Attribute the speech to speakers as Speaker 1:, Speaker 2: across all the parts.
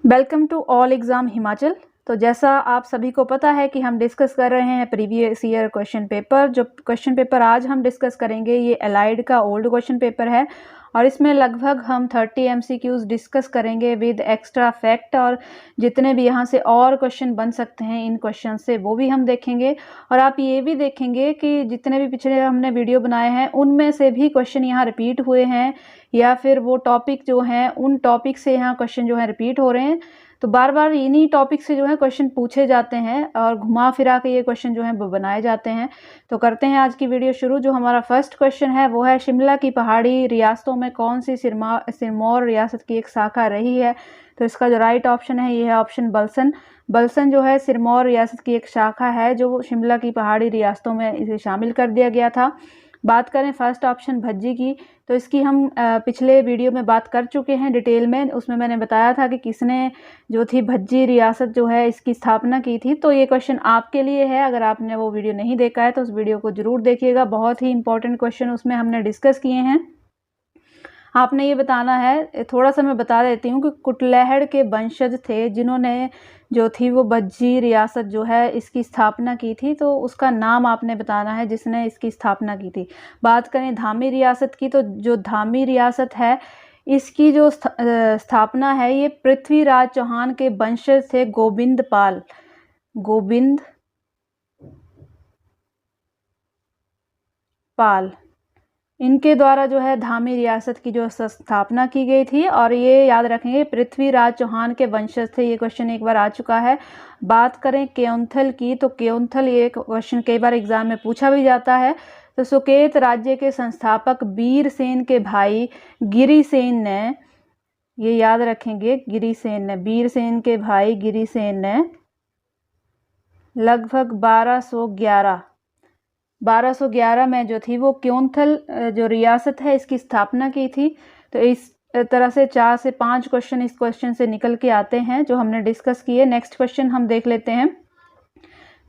Speaker 1: Welcome to all exam Himachal. तो जैसा आप सभी को पता है कि हम डिस्कस कर रहे हैं प्रीवियस ईयर क्वेश्चन पेपर। जो क्वेश्चन पेपर आज हम डिस्कस करेंगे ये एलाइड का ओल्ड क्वेश्चन पेपर है और इसमें लगभग हम 30 MCQs डिस्कस करेंगे विद एक्स्ट्रा फैक्ट, और जितने भी यहाँ से और क्वेश्चन बन सकते हैं इन क्वेश्चन से वो भी हम देखेंगे। और आप ये भी देखेंगे कि जितने भी पिछले हमने वीडियो बनाए हैं उनमें से भी क्वेश्चन यहाँ रिपीट हुए हैं या फिर वो टॉपिक जो हैं उन टॉपिक से यहाँ क्वेश्चन जो है रिपीट हो रहे हैं। तो बार बार इन्हीं टॉपिक से जो है क्वेश्चन पूछे जाते हैं और घुमा फिरा के ये क्वेश्चन जो है वो बनाए जाते हैं। तो करते हैं आज की वीडियो शुरू। जो हमारा फर्स्ट क्वेश्चन है वो है, शिमला की पहाड़ी रियासतों में कौन सी सिरमौर रियासत की एक शाखा रही है? तो इसका जो राइट ऑप्शन है ये है ऑप्शन बलसन। बलसन जो है सिरमौर रियासत की एक शाखा है जो शिमला की पहाड़ी रियासतों में इसे शामिल कर दिया गया था। बात करें फर्स्ट ऑप्शन भज्जी की, तो इसकी हम पिछले वीडियो में बात कर चुके हैं डिटेल में। उसमें मैंने बताया था कि किसने जो थी भज्जी रियासत जो है इसकी स्थापना की थी। तो ये क्वेश्चन आपके लिए है, अगर आपने वो वीडियो नहीं देखा है तो उस वीडियो को ज़रूर देखिएगा। बहुत ही इंपॉर्टेंट क्वेश्चन उसमें हमने डिस्कस किए हैं। आपने ये बताना है, थोड़ा सा मैं बता देती हूँ कि कुटलैहड़ के वंशज थे जिन्होंने जो थी वो भज्जी रियासत जो है इसकी स्थापना की थी। तो उसका नाम आपने बताना है जिसने इसकी स्थापना की थी। बात करें धामी रियासत की, तो जो धामी रियासत है इसकी जो स्थापना है ये पृथ्वीराज चौहान के वंशज थे, गोविंद पाल, इनके द्वारा जो है धामी रियासत की जो स्थापना की गई थी। और ये याद रखेंगे पृथ्वीराज चौहान के वंशज थे। ये क्वेश्चन एक बार आ चुका है। बात करें केयोंथल की, तो केयोंथल ये क्वेश्चन कई बार एग्जाम में पूछा भी जाता है। तो सुकेत राज्य के संस्थापक वीरसेन के भाई गिरिसेन ने, ये याद रखेंगे वीरसेन के भाई गिरिसेन ने लगभग 1211 में जो थी वो केयोंथल जो रियासत है इसकी स्थापना की थी। तो इस तरह से 4 से 5 क्वेश्चन इस क्वेश्चन से निकल के आते हैं जो हमने डिस्कस किए। नेक्स्ट क्वेश्चन हम देख लेते हैं।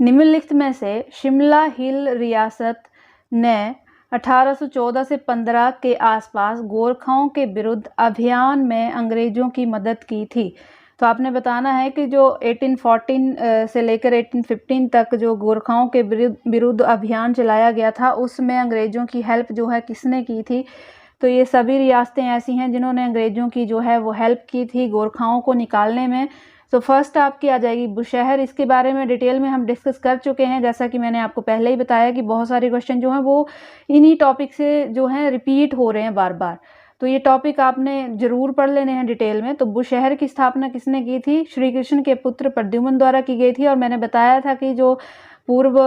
Speaker 1: निम्नलिखित में से शिमला हिल रियासत ने 1814 से 15 के आसपास गोरखाओं के विरुद्ध अभियान में अंग्रेजों की मदद की थी। तो आपने बताना है कि जो 1814 से लेकर 1815 तक जो गोरखाओं के विरुद्ध अभियान चलाया गया था उसमें अंग्रेज़ों की हेल्प जो है किसने की थी? तो ये सभी रियासतें ऐसी हैं जिन्होंने अंग्रेज़ों की जो है वो हेल्प की थी गोरखाओं को निकालने में। तो फर्स्ट आपकी आ जाएगी बुशहर। इसके बारे में डिटेल में हम डिस्कस कर चुके हैं, जैसा कि मैंने आपको पहले ही बताया कि बहुत सारे क्वेश्चन जो हैं वो इन्हीं टॉपिक से जो हैं रिपीट हो रहे हैं बार बार। तो ये टॉपिक आपने ज़रूर पढ़ लेने हैं डिटेल में। तो बुशहर की स्थापना किसने की थी? श्री कृष्ण के पुत्र प्रद्युम्न द्वारा की गई थी। और मैंने बताया था कि जो पूर्व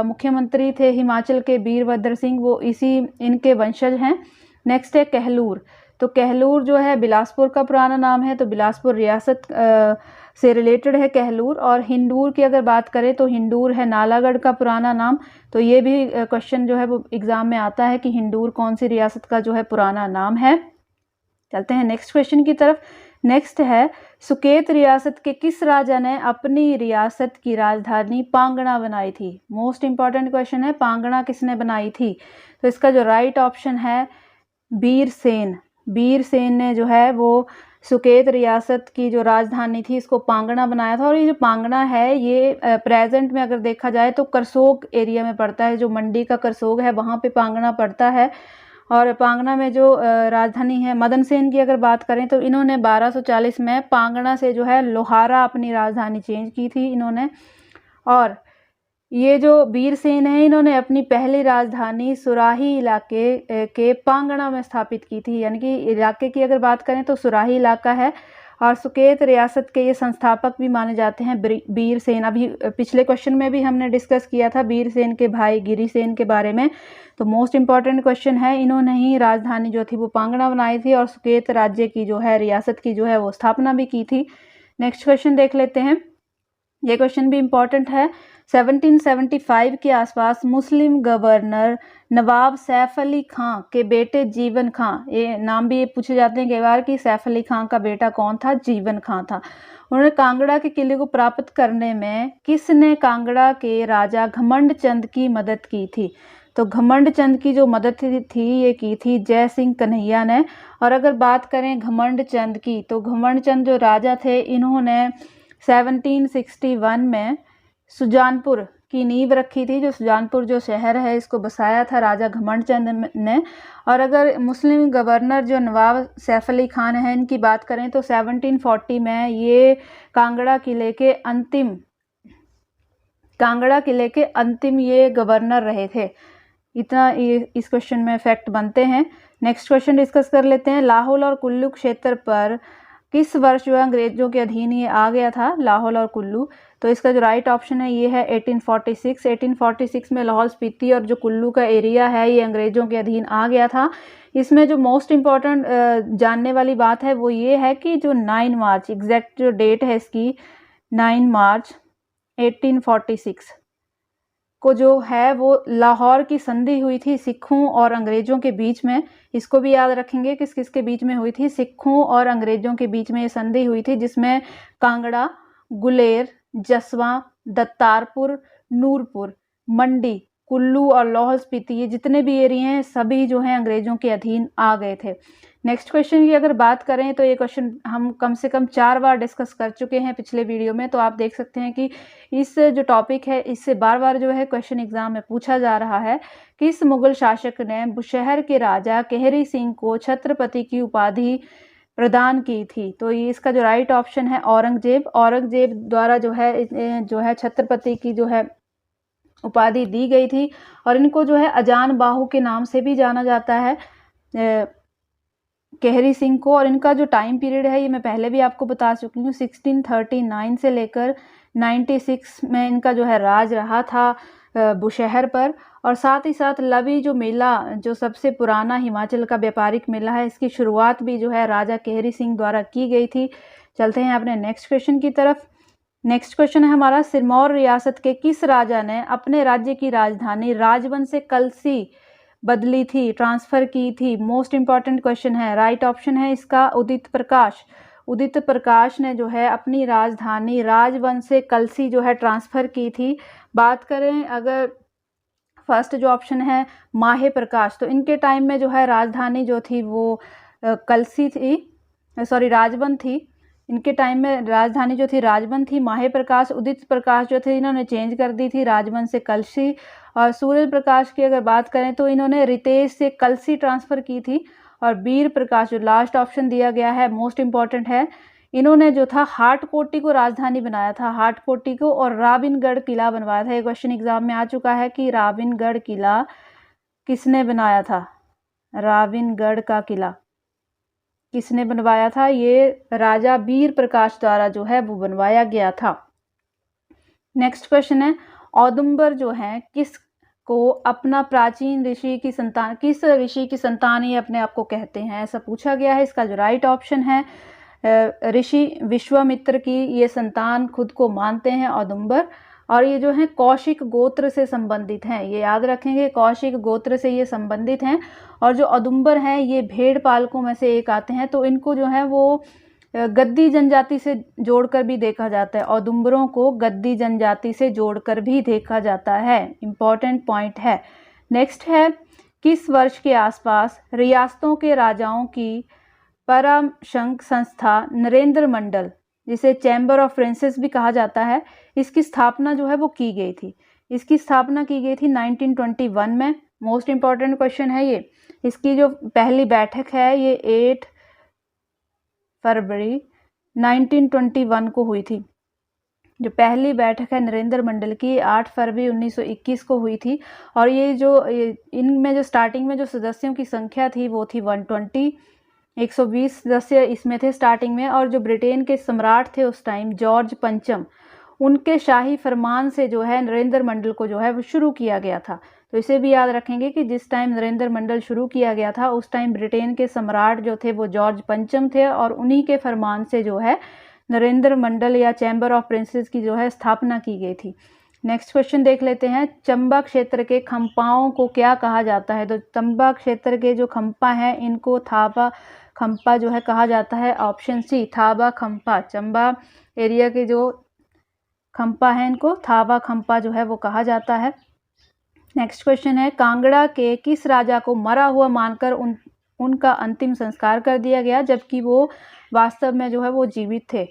Speaker 1: मुख्यमंत्री थे हिमाचल के वीरभद्र सिंह वो इनके वंशज हैं। नेक्स्ट है कहलूर। तो कहलूर जो है बिलासपुर का पुराना नाम है, तो बिलासपुर रियासत से रिलेटेड है कहलूर। और हिंदूर की अगर बात करें तो हिंदूर है नालागढ़ का पुराना नाम। तो ये भी क्वेश्चन जो है वो एग्ज़ाम में आता है कि हिंदूर कौन सी रियासत का जो है पुराना नाम है। चलते हैं नेक्स्ट क्वेश्चन की तरफ। नेक्स्ट है, सुकेत रियासत के किस राजा ने अपनी रियासत की राजधानी पांगणा बनाई थी? मोस्ट इंपॉर्टेंट क्वेश्चन है, पांगणा किसने बनाई थी? तो इसका जो राइट ऑप्शन है वीरसेन ने जो है वो सुकेत रियासत की जो राजधानी थी इसको पांगणा बनाया था। और ये जो पांगणा है ये प्रेजेंट में अगर देखा जाए तो करसोग एरिया में पड़ता है, जो मंडी का करसोग है वहाँ पे पांगणा पड़ता है। और पांगणा में जो राजधानी है मदन सेन की अगर बात करें तो इन्होंने 1240 में पांगणा से जो है लोहारा अपनी राजधानी चेंज की थी इन्होंने। और ये जो वीरसेन है इन्होंने अपनी पहली राजधानी सुराही इलाके के पांगणा में स्थापित की थी, यानी कि इलाके की अगर बात करें तो सुराही इलाका है। और सुकेत रियासत के ये संस्थापक भी माने जाते हैं वीरसेन। अभी पिछले क्वेश्चन में भी हमने डिस्कस किया था वीरसेन के भाई गिरिसेन के बारे में। तो मोस्ट इंपॉर्टेंट क्वेश्चन है, इन्होंने ही राजधानी जो थी वो पांगणा बनाई थी और सुकेत राज्य की जो है रियासत की जो है वो स्थापना भी की थी। नेक्स्ट क्वेश्चन देख लेते हैं। ये क्वेश्चन भी इम्पॉर्टेंट है। 1775 के आसपास मुस्लिम गवर्नर नवाब सैफ अली खां के बेटे जीवन खां, ये नाम भी ये पूछे जाते हैं कई बार कि सैफ अली खां का बेटा कौन था? जीवन खां था। उन्होंने कांगड़ा के किले को प्राप्त करने में किसने कांगड़ा के राजा घमंड चंद की मदद की थी? तो घमंड चंद की जो मदद थी ये की थी जय सिंह कन्हैया ने। और अगर बात करें घमंड चंद की, तो घमंड चंद जो राजा थे इन्होंने 1761 में सुजानपुर की नींव रखी थी। जो सुजानपुर जो शहर है इसको बसाया था राजा घमंड चंद ने। और अगर मुस्लिम गवर्नर जो नवाब सैफ अली खान है इनकी बात करें तो 1740 में ये कांगड़ा किले के अंतिम ये गवर्नर रहे थे। इतना इस क्वेश्चन में फैक्ट बनते हैं। नेक्स्ट क्वेश्चन डिस्कस कर लेते हैं। लाहौल और कुल्लू क्षेत्र पर किस वर्ष जो है अंग्रेजों के अधीन ये आ गया था, लाहौल और कुल्लू? तो इसका जो राइट ऑप्शन है ये है 1846। 1846 में लाहौल स्पीति और जो कुल्लू का एरिया है ये अंग्रेजों के अधीन आ गया था। इसमें जो मोस्ट इम्पॉर्टेंट जानने वाली बात है वो ये है कि जो 9 मार्च एग्जैक्ट जो डेट है इसकी 9 मार्च 1846 को जो है वो लाहौर की संधि हुई थी सिखों और अंग्रेजों के बीच में। इसको भी याद रखेंगे किस किस के बीच में हुई थी, सिखों और अंग्रेजों के बीच में ये संधि हुई थी, जिसमें कांगड़ा, गुलेर, जसवां, दत्तारपुर, नूरपुर, मंडी, कुल्लू और लाहौल स्पीति ये जितने भी एरिया हैं सभी जो हैं अंग्रेजों के अधीन आ गए थे। नेक्स्ट क्वेश्चन की अगर बात करें तो ये क्वेश्चन हम कम से कम 4 बार डिस्कस कर चुके हैं पिछले वीडियो में, तो आप देख सकते हैं कि इस जो टॉपिक है इससे बार बार जो है क्वेश्चन एग्जाम में पूछा जा रहा है। किस मुगल शासक ने बुशहर के राजा केहरी सिंह को छत्रपति की उपाधि प्रदान की थी? तो ये इसका जो राइट ऑप्शन है औरंगजेब। औरंगजेब द्वारा जो है छत्रपति की जो है उपाधि दी गई थी। और इनको जो है अजान बाहु के नाम से भी जाना जाता है केहरी सिंह को। और इनका जो टाइम पीरियड है ये मैं पहले भी आपको बता चुकी हूँ, 1639 से लेकर 96 में इनका जो है राज रहा था बुशहर पर। और साथ ही साथ लवी जो मेला जो सबसे पुराना हिमाचल का व्यापारिक मेला है इसकी शुरुआत भी जो है राजा केहरी सिंह द्वारा की गई थी। चलते हैं अपने नेक्स्ट क्वेश्चन की तरफ। नेक्स्ट क्वेश्चन है हमारा, सिरमौर रियासत के किस राजा ने अपने राज्य की राजधानी राजवंश से कलसी बदली थी, ट्रांसफर की थी? मोस्ट इंपॉर्टेंट क्वेश्चन है। राइट ऑप्शन है इसका उदित प्रकाश। उदित प्रकाश ने जो है अपनी राजधानी राजवंश से कलसी जो है ट्रांसफर की थी। बात करें अगर फर्स्ट जो ऑप्शन है माहे प्रकाश, तो इनके टाइम में जो है राजधानी जो थी वो कलसी थी, सॉरी राजबंद थी। इनके टाइम में राजधानी जो थी राजबंद थी। माहे प्रकाश, उदित प्रकाश जो थे इन्होंने चेंज कर दी थी राजबंद से कलसी। और सूर्य प्रकाश की अगर बात करें तो इन्होंने रितेश से कलसी ट्रांसफ़र की थी। और वीर प्रकाश जो लास्ट ऑप्शन दिया गया है मोस्ट इम्पॉर्टेंट है, इन्होंने जो था हाटकोटी को राजधानी बनाया था, हाटकोटी को, और राविनगढ़ किला बनवाया था। ये क्वेश्चन एग्जाम में आ चुका है कि राविनगढ़ किला किसने बनाया था? राविनगढ़ का किला किसने बनवाया था? ये राजा वीर प्रकाश द्वारा जो है वो बनवाया गया था। नेक्स्ट क्वेश्चन है, औदुंबर जो है किस को अपना प्राचीन ऋषि की संतान, किस ऋषि की संतान ये अपने आप को कहते हैं, ऐसा पूछा गया है। इसका जो राइट ऑप्शन है ऋषि विश्वामित्र की ये संतान खुद को मानते हैं औदुंबर। और ये जो है कौशिक गोत्र से संबंधित हैं, ये याद रखेंगे, कौशिक गोत्र से ये संबंधित हैं। और जो औदुंबर हैं ये भेड़ पालकों में से एक आते हैं, तो इनको जो है वो गद्दी जनजाति से जोड़कर भी देखा जाता है। औदुंबरों को गद्दी जनजाति से जोड़कर भी देखा जाता है, इंपॉर्टेंट पॉइंट है। नेक्स्ट है, किस वर्ष के आसपास रियासतों के राजाओं की परामर्श संस्था नरेंद्र मंडल, जिसे चैम्बर ऑफ प्रिंसेस भी कहा जाता है, इसकी स्थापना जो है वो की गई थी? इसकी स्थापना की गई थी 1921 में। मोस्ट इम्पॉर्टेंट क्वेश्चन है ये। इसकी जो पहली बैठक है ये 8 फरवरी 1921 को हुई थी। जो पहली बैठक है नरेंद्र मंडल की 8 फरवरी 1921 को हुई थी। और ये जो इनमें जो स्टार्टिंग में जो सदस्यों की संख्या थी वो थी 120, 120 सदस्य इसमें थे स्टार्टिंग में। और जो ब्रिटेन के सम्राट थे उस टाइम जॉर्ज पंचम, उनके शाही फरमान से जो है नरेंद्र मंडल को जो है वो शुरू किया गया था। तो इसे भी याद रखेंगे कि जिस टाइम नरेंद्र मंडल शुरू किया गया था उस टाइम ब्रिटेन के सम्राट जो थे वो जॉर्ज पंचम थे, और उन्हीं के फरमान से जो है नरेंद्र मंडल या चैम्बर ऑफ प्रिंसेस की जो है स्थापना की गई थी। नेक्स्ट क्वेश्चन देख लेते हैं, चंबा क्षेत्र के खंपाओं को क्या कहा जाता है? तो चंबा क्षेत्र के जो खंपा हैं इनको थाबा खंपा जो है कहा जाता है। ऑप्शन सी थाबा खंपा, चंबा एरिया के जो खंपा हैं इनको थाबा खंपा जो है वो कहा जाता है। नेक्स्ट क्वेश्चन है, कांगड़ा के किस राजा को मरा हुआ मानकर उनका अंतिम संस्कार कर दिया गया जबकि वो वास्तव में जो है वो जीवित थे?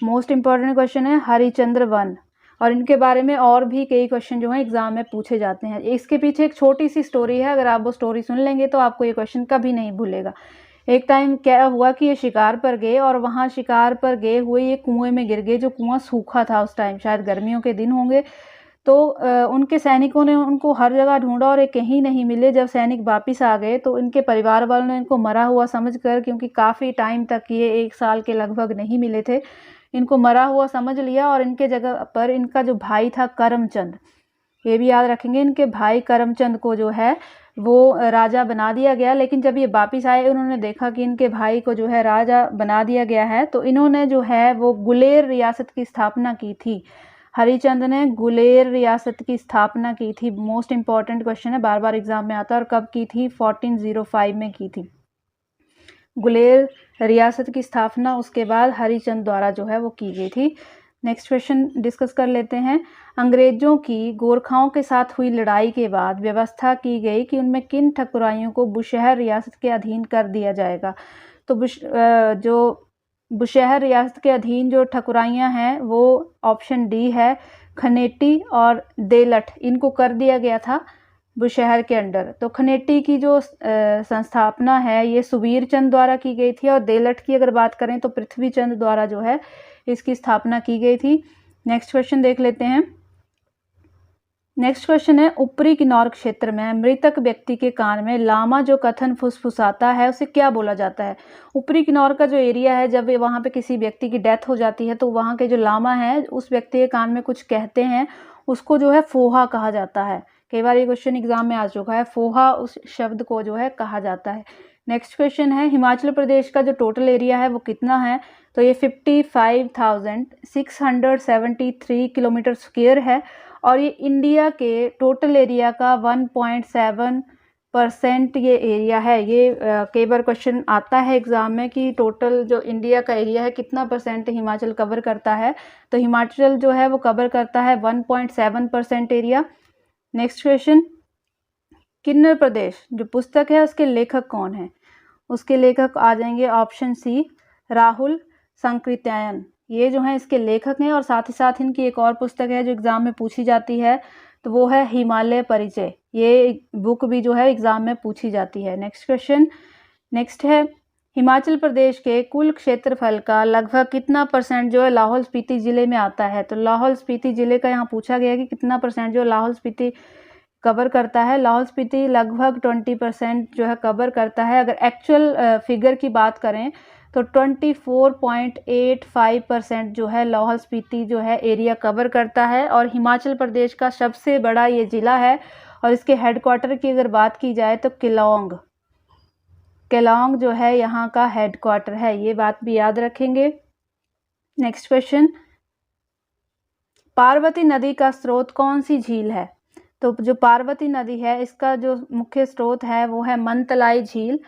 Speaker 1: मोस्ट इंपॉर्टेंट क्वेश्चन है हरिश्चंद्र वन, और इनके बारे में और भी कई क्वेश्चन जो है एग्जाम में पूछे जाते हैं। इसके पीछे एक छोटी सी स्टोरी है, अगर आप वो स्टोरी सुन लेंगे तो आपको ये क्वेश्चन कभी नहीं भूलेगा। एक टाइम क्या हुआ कि ये शिकार पर गए और वहाँ शिकार पर गए हुए ये कुएं में गिर गए, जो कुआं सूखा था उस टाइम, शायद गर्मियों के दिन होंगे। तो उनके सैनिकों ने उनको हर जगह ढूंढा और ये कहीं नहीं मिले। जब सैनिक वापस आ गए तो इनके परिवार वालों ने इनको मरा हुआ समझकर, क्योंकि काफ़ी टाइम तक ये 1 साल के लगभग नहीं मिले थे, इनको मरा हुआ समझ लिया और इनके जगह पर इनका जो भाई था करमचंद, ये भी याद रखेंगे, इनके भाई करमचंद को जो है वो राजा बना दिया गया। लेकिन जब ये वापिस आए उन्होंने देखा कि इनके भाई को जो है राजा बना दिया गया है, तो इन्होंने जो है वो गुलेर रियासत की स्थापना की थी। हरिचंद ने गुलेर रियासत की स्थापना की थी। मोस्ट इंपॉर्टेंट क्वेश्चन है, बार बार एग्जाम में आता है। और कब की थी? 1405 में की थी गुलेर रियासत की स्थापना। उसके बाद हरिचंद द्वारा जो है वो की गई थी। नेक्स्ट क्वेश्चन डिस्कस कर लेते हैं। अंग्रेजों की गोरखाओं के साथ हुई लड़ाई के बाद व्यवस्था की गई कि उनमें किन ठकुराइयों को बुशहर रियासत के अधीन कर दिया जाएगा? तो जो बुशहर रियासत के अधीन जो ठकुराइयाँ हैं वो ऑप्शन डी है, खनेटी और देलठ, इनको कर दिया गया था बुशहर के अंडर। तो खनेटी की जो संस्थापना है ये सुबीर चंद द्वारा की गई थी, और देलठ की अगर बात करें तो पृथ्वी चंद द्वारा जो है इसकी स्थापना की गई थी। नेक्स्ट क्वेश्चन देख लेते हैं। नेक्स्ट क्वेश्चन है, ऊपरी किन्नौर क्षेत्र में मृतक व्यक्ति के कान में लामा जो कथन फुसफुसाता है उसे क्या बोला जाता है? ऊपरी किन्नौर का जो एरिया है, जब वहाँ पे किसी व्यक्ति की डेथ हो जाती है तो वहाँ के जो लामा है उस व्यक्ति के कान में कुछ कहते हैं, उसको जो है फोहा कहा जाता है। कई बार ये क्वेश्चन एग्जाम में आ चुका है, फोहा उस शब्द को जो है कहा जाता है। नेक्स्ट क्वेश्चन है, हिमाचल प्रदेश का जो टोटल एरिया है वो कितना है? तो ये 55,673 किलोमीटर स्क्वायर है, और ये इंडिया के टोटल एरिया का 1.7% ये एरिया है। ये कई बार क्वेश्चन आता है एग्जाम में कि टोटल जो इंडिया का एरिया है कितना परसेंट हिमाचल कवर करता है, तो हिमाचल जो है वो कवर करता है 1.7% एरिया। नेक्स्ट क्वेश्चन, किन्नर प्रदेश जो पुस्तक है उसके लेखक कौन है? उसके लेखक आ जाएंगे ऑप्शन सी, राहुल संकृत्यायन, ये जो है इसके लेखक हैं। और साथ ही साथ इनकी एक और पुस्तक है जो एग्जाम में पूछी जाती है, तो वो है हिमालय परिचय। ये बुक भी जो है एग्जाम में पूछी जाती है। नेक्स्ट क्वेश्चन, नेक्स्ट है, हिमाचल प्रदेश के कुल क्षेत्रफल का लगभग कितना परसेंट जो है लाहौल स्पीति जिले में आता है? तो लाहौल स्पीति जिले का यहाँ पूछा गया कि कितना परसेंट जो लाहौल स्पीति कवर करता है। लाहौल स्पीति लगभग 20% जो है कवर करता है। अगर एक्चुअल फिगर की बात करें तो 24.85% जो है लाहौल स्पीति जो है एरिया कवर करता है, और हिमाचल प्रदेश का सबसे बड़ा ये ज़िला है। और इसके हेडक्वार्टर की अगर बात की जाए तो केलांग जो है यहाँ का हेडक्वार्टर है, ये बात भी याद रखेंगे। नेक्स्ट क्वेश्चन, पार्वती नदी का स्रोत कौन सी झील है? तो जो पार्वती नदी है इसका जो मुख्य स्रोत है वो है मनतलाई झील,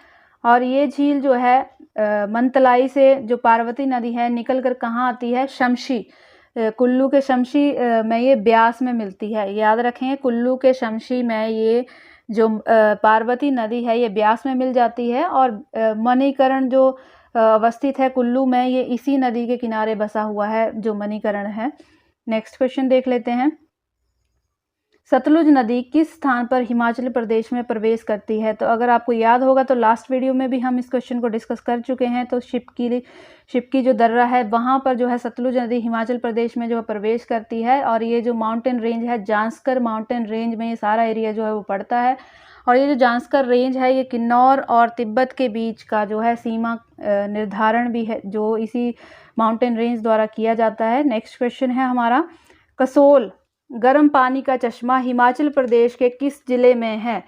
Speaker 1: और ये झील जो है मनतलाई से जो पार्वती नदी है निकल कर कहाँ आती है? शमशी, कुल्लू के शमशी में ये ब्यास में मिलती है। याद रखें, कुल्लू के शमशी में ये जो पार्वती नदी है ये ब्यास में मिल जाती है, और मणिकरण जो अवस्थित है कुल्लू में, ये इसी नदी के किनारे बसा हुआ है जो मणिकरण है। नेक्स्ट क्वेश्चन देख लेते हैं। सतलुज नदी किस स्थान पर हिमाचल प्रदेश में प्रवेश करती है? तो अगर आपको याद होगा तो लास्ट वीडियो में भी हम इस क्वेश्चन को डिस्कस कर चुके हैं। तो शिपकी जो दर्रा है वहाँ पर जो है सतलुज नदी हिमाचल प्रदेश में जो है प्रवेश करती है, और ये जो माउंटेन रेंज है जांस्कर माउंटेन रेंज में ये सारा एरिया जो है वो पड़ता है। और ये जो जांस्कर रेंज है ये किन्नौर और तिब्बत के बीच का जो है सीमा निर्धारण भी है जो इसी माउंटेन रेंज द्वारा किया जाता है। नेक्स्ट क्वेश्चन है हमारा, कसोल गर्म पानी का चश्मा हिमाचल प्रदेश के किस जिले में है?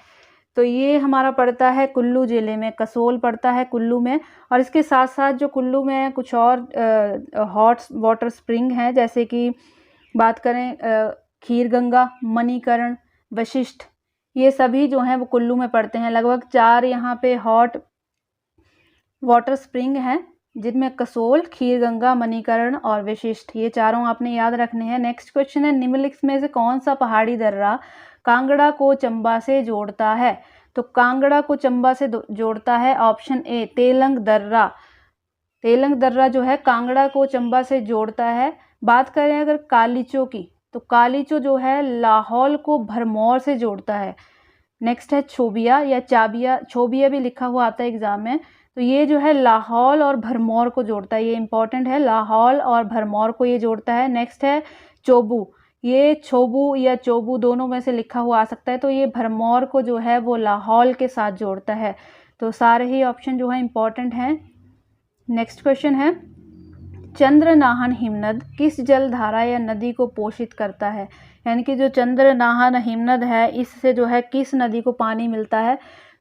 Speaker 1: तो ये हमारा पड़ता है कुल्लू जिले में, कसोल पड़ता है कुल्लू में। और इसके साथ साथ जो कुल्लू में कुछ और हॉट वाटर स्प्रिंग हैं, जैसे कि बात करें खीरगंगा, मणिकरण, वशिष्ठ, ये सभी जो हैं वो कुल्लू में पड़ते हैं। लगभग 4 यहाँ पे हॉट वाटर स्प्रिंग हैं, जिनमें कसोल, खीरगंगा, मणिकरण और वशिष्ठ, ये चारों आपने याद रखने हैं। नेक्स्ट क्वेश्चन है, निम्नलिखित में से कौन सा पहाड़ी दर्रा कांगड़ा को चंबा से जोड़ता है? तो कांगड़ा को चंबा से जोड़ता है ऑप्शन ए तेलंग दर्रा। तेलंग दर्रा जो है कांगड़ा को चंबा से जोड़ता है। बात करें अगर कालीचो की, तो कालीचो जो है लाहौल को भरमौर से जोड़ता है। नेक्स्ट है छोबिया या चाबिया, छोबिया भी लिखा हुआ आता है एग्जाम में, तो ये जो है लाहौल और भरमौर को जोड़ता है, ये इंपॉर्टेंट है, लाहौल और भरमौर को ये जोड़ता है। नेक्स्ट है चोबू, ये छोबू या चोबू दोनों में से लिखा हुआ आ सकता है, तो ये भरमौर को जो है वो लाहौल के साथ जोड़ता है। तो सारे ही ऑप्शन जो है इंपॉर्टेंट हैं। नेक्स्ट क्वेश्चन है चंद्रनाहन हिमनद किस जलधारा या नदी को पोषित करता है? यानी कि जो चंद्रनाहन हिमनद है इससे जो है किस नदी को पानी मिलता है?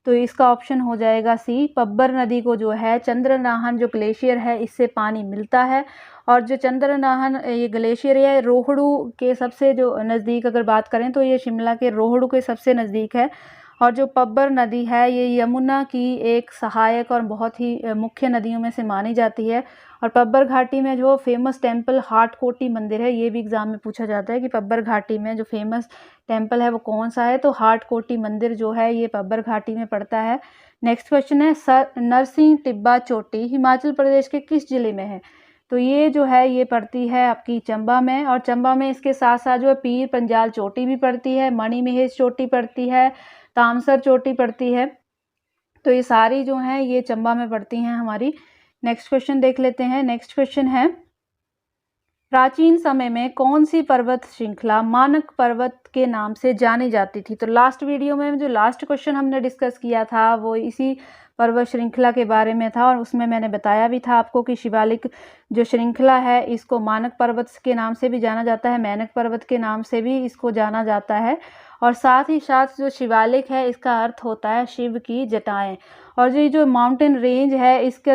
Speaker 1: तो इसका ऑप्शन हो जाएगा सी, पब्बर नदी को जो है चंद्रनाहन जो ग्लेशियर है इससे पानी मिलता है। और जो चंद्रनाहन ये ग्लेशियर है रोहड़ू के सबसे जो नज़दीक अगर बात करें तो ये शिमला के रोहड़ू के सबसे नज़दीक है। और जो पब्बर नदी है ये यमुना की एक सहायक और बहुत ही मुख्य नदियों में से मानी जाती है। और पब्बर घाटी में जो फेमस टेम्पल हाटकोटी मंदिर है, ये भी एग्जाम में पूछा जाता है कि पब्बर घाटी में जो फेमस टेम्पल है वो कौन सा है, तो हाटकोटी मंदिर जो है ये पब्बर घाटी में पड़ता है। नेक्स्ट क्वेश्चन है नरसिंह टिब्बा चोटी हिमाचल प्रदेश के किस जिले में है? तो ये जो है ये पड़ती है आपकी चंबा में, और चंबा में इसके साथ साथ जो है पीर पंजाल चोटी भी पड़ती है, मणिमहेश चोटी पड़ती है, तामसर चोटी पड़ती है। तो ये सारी जो हैं ये चंबा में पड़ती हैं हमारी। नेक्स्ट क्वेश्चन देख लेते हैं। नेक्स्ट क्वेश्चन है प्राचीन समय में कौन सी पर्वत श्रृंखला मानक पर्वत के नाम से जानी जाती थी? तो लास्ट वीडियो में जो लास्ट क्वेश्चन हमने डिस्कस किया था वो इसी पर्वत श्रृंखला के बारे में था, और उसमें मैंने बताया भी था आपको कि शिवालिक जो श्रृंखला है इसको मानक पर्वत के नाम से भी जाना जाता है, मैनक पर्वत के नाम से भी इसको जाना जाता है। और साथ ही साथ जो शिवालिक है इसका अर्थ होता है शिव की जटाएं। और जो माउंटेन रेंज है इसका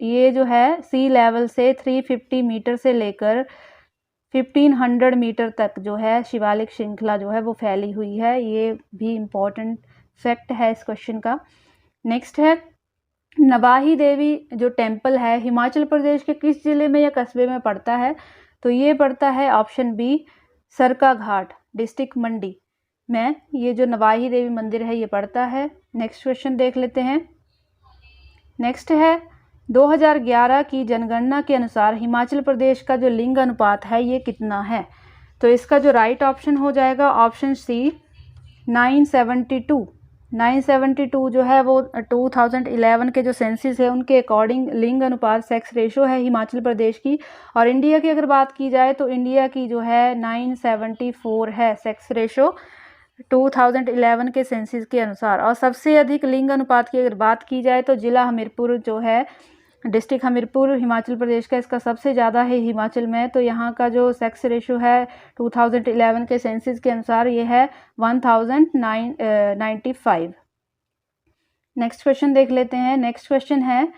Speaker 1: ये जो है सी लेवल से 350 मीटर से लेकर 1500 मीटर तक जो है शिवालिक श्रृंखला जो है वो फैली हुई है। ये भी इम्पोर्टेंट फैक्ट है इस क्वेश्चन का। नेक्स्ट है नवाही देवी जो टेम्पल है हिमाचल प्रदेश के किस जिले में या कस्बे में पड़ता है? तो ये पड़ता है ऑप्शन बी सरका घाट डिस्ट्रिक्ट मंडी में, ये जो नवाही देवी मंदिर है ये पड़ता है। नेक्स्ट क्वेश्चन देख लेते हैं। नेक्स्ट है 2011 की जनगणना के अनुसार हिमाचल प्रदेश का जो लिंग अनुपात है ये कितना है? तो इसका जो राइट ऑप्शन हो जाएगा ऑप्शन सी 972। 972 जो है वो 2011 के जो सेंसिस है उनके अकॉर्डिंग लिंग अनुपात सेक्स रेशो है हिमाचल प्रदेश की। और इंडिया की अगर बात की जाए तो इंडिया की जो है 974 है सेक्स रेशो 2011 के सेंसिस के अनुसार। और सबसे अधिक लिंग अनुपात की अगर बात की जाए तो जिला हमीरपुर जो है डिस्ट्रिक्ट हमीरपुर हिमाचल प्रदेश का इसका सबसे ज़्यादा है हिमाचल में। तो यहाँ का जो सेक्स रेशो है 2011 के सेंसिस के अनुसार ये है 1095। नेक्स्ट क्वेश्चन देख लेते हैं। नेक्स्ट क्वेश्चन है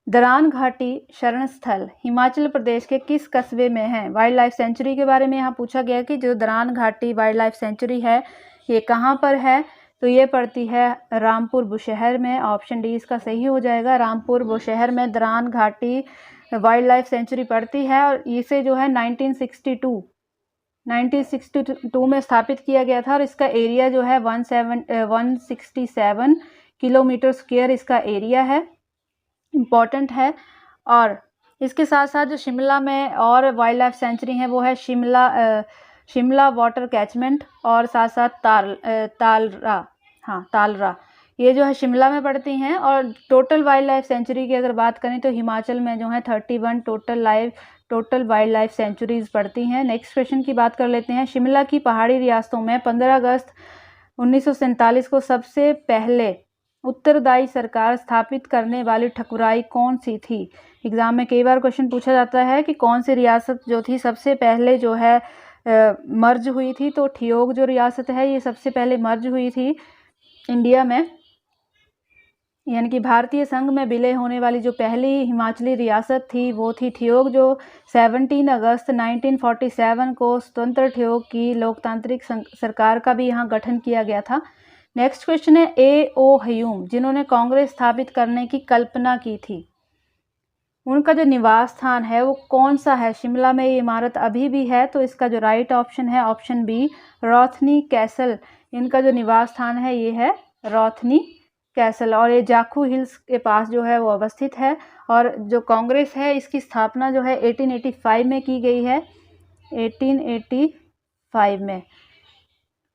Speaker 1: दरान घाटी शरण स्थल हिमाचल प्रदेश के किस कस्बे में है? वाइल्ड लाइफ सेंचुरी के बारे में यहाँ पूछा गया कि जो दरान घाटी वाइल्ड लाइफ सेंचुरी है ये कहाँ पर है? तो ये पड़ती है रामपुर बुशहर में। ऑप्शन डी इसका सही हो जाएगा, रामपुर बुशहर में दरान घाटी वाइल्ड लाइफ सेंचुरी पड़ती है। और इसे जो है 1962 में स्थापित किया गया था, और इसका एरिया जो है 167 किलोमीटर स्क्वायर इसका एरिया है, इम्पॉर्टेंट है। और इसके साथ साथ जो शिमला में और वाइल्ड लाइफ सेंचुरी है वो है शिमला वाटर कैचमेंट और साथ साथ तालरा, ये जो है शिमला में पड़ती हैं। और टोटल वाइल्ड लाइफ सेंचुरी की अगर बात करें तो हिमाचल में जो है 31 टोटल वाइल्ड लाइफ सेंचुरीज पड़ती हैं। नेक्स्ट क्वेश्चन की बात कर लेते हैं। शिमला की पहाड़ी रियासतों में 15 अगस्त 1947 को सबसे पहले उत्तरदायी सरकार स्थापित करने वाली ठकुराई कौन सी थी? एग्जाम में कई बार क्वेश्चन पूछा जाता है कि कौन सी रियासत जो थी सबसे पहले जो है मर्ज हुई थी। तो ठियोग जो रियासत है ये सबसे पहले मर्ज हुई थी इंडिया में, यानी कि भारतीय संघ में विलय होने वाली जो पहली हिमाचली रियासत थी वो थी ठियोग, जो 17 अगस्त 1947 को स्वतंत्र ठियोग की लोकतांत्रिक सरकार का भी यहाँ गठन किया गया था। नेक्स्ट क्वेश्चन है A.O. ह्यूम जिन्होंने कांग्रेस स्थापित करने की कल्पना की थी। उनका जो निवास स्थान है वो कौन सा है? शिमला में ये इमारत अभी भी है, तो इसका जो राइट ऑप्शन है ऑप्शन बी, रॉथनी कैसल। इनका जो निवास स्थान है ये है रॉथनी कैसल, और ये जाखू हिल्स के पास जो है वो अवस्थित है। और जो कांग्रेस है इसकी स्थापना जो है 1885 में की गई है, 1885 में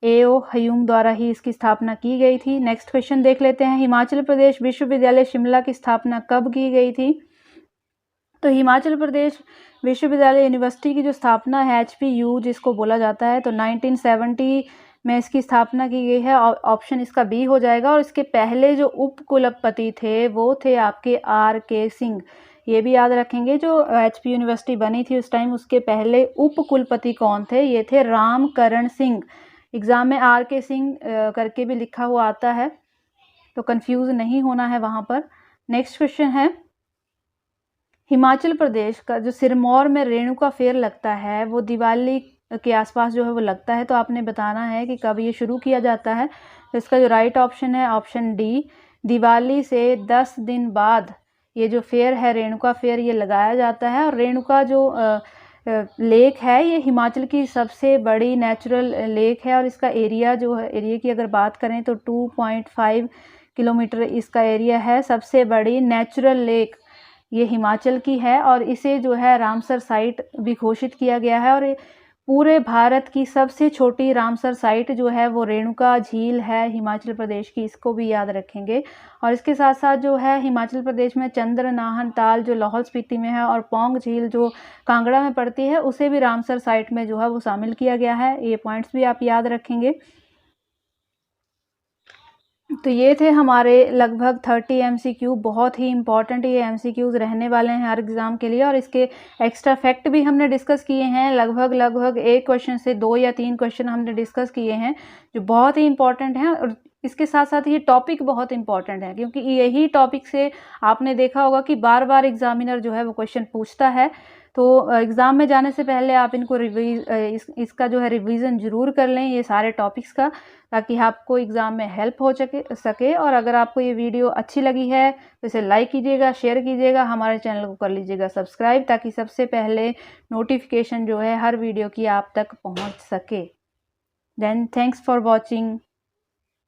Speaker 1: A.O. हयूम द्वारा ही इसकी स्थापना की गई थी। नेक्स्ट क्वेश्चन देख लेते हैं, हिमाचल प्रदेश विश्वविद्यालय शिमला की स्थापना कब की गई थी? तो हिमाचल प्रदेश विश्वविद्यालय यूनिवर्सिटी की जो स्थापना है HPU जिसको बोला जाता है, तो 1970 में इसकी स्थापना की गई है। ऑप्शन इसका बी हो जाएगा। और इसके पहले जो उप कुलपति थे वो थे आपके R.K. सिंह। ये भी याद रखेंगे, जो HPU यूनिवर्सिटी बनी थी उस टाइम उसके पहले उप कुलपति कौन थे? ये थे रामकरण सिंह। एग्जाम में R.K. सिंह करके भी लिखा हुआ आता है, तो कंफ्यूज नहीं होना है वहाँ पर। नेक्स्ट क्वेश्चन है, हिमाचल प्रदेश का जो सिरमौर में रेणुका फेयर लगता है वो दिवाली के आसपास जो है वो लगता है, तो आपने बताना है कि कब ये शुरू किया जाता है। तो इसका जो राइट ऑप्शन है ऑप्शन डी, दिवाली से 10 दिन बाद ये जो फेयर है रेणुका फेयर ये लगाया जाता है। और रेणुका जो लेक है ये हिमाचल की सबसे बड़ी नेचुरल लेक है, और इसका एरिया जो है, एरिया की अगर बात करें तो 2.5 किलोमीटर इसका एरिया है। सबसे बड़ी नेचुरल लेक ये हिमाचल की है, और इसे जो है रामसर साइट भी घोषित किया गया है। और पूरे भारत की सबसे छोटी रामसर साइट जो है वो रेणुका झील है हिमाचल प्रदेश की, इसको भी याद रखेंगे। और इसके साथ साथ जो है हिमाचल प्रदेश में चंद्रनाहन ताल जो लाहौल स्पीति में है, और पौंग झील जो कांगड़ा में पड़ती है, उसे भी रामसर साइट में जो है वो शामिल किया गया है। ये पॉइंट्स भी आप याद रखेंगे। तो ये थे हमारे लगभग 30 MCQ, बहुत ही इंपॉर्टेंट ये MCQs रहने वाले हैं हर एग्ज़ाम के लिए। और इसके एक्स्ट्रा फैक्ट भी हमने डिस्कस किए हैं, लगभग एक क्वेश्चन से 2 या 3 क्वेश्चन हमने डिस्कस किए हैं जो बहुत ही इंपॉर्टेंट हैं। और इसके साथ साथ ये टॉपिक बहुत इंपॉर्टेंट है, क्योंकि यही टॉपिक से आपने देखा होगा कि बार बार एग्जामिनर जो है वो क्वेश्चन पूछता है। तो एग्ज़ाम में जाने से पहले आप इनको इसका जो है रिवीजन ज़रूर कर लें ये सारे टॉपिक्स का, ताकि आपको एग्ज़ाम में हेल्प हो सके। और अगर आपको ये वीडियो अच्छी लगी है तो इसे लाइक कीजिएगा, शेयर कीजिएगा, हमारे चैनल को कर लीजिएगा सब्सक्राइब, ताकि सबसे पहले नोटिफिकेशन जो है हर वीडियो की आप तक पहुंच सके। Then thanks for watching.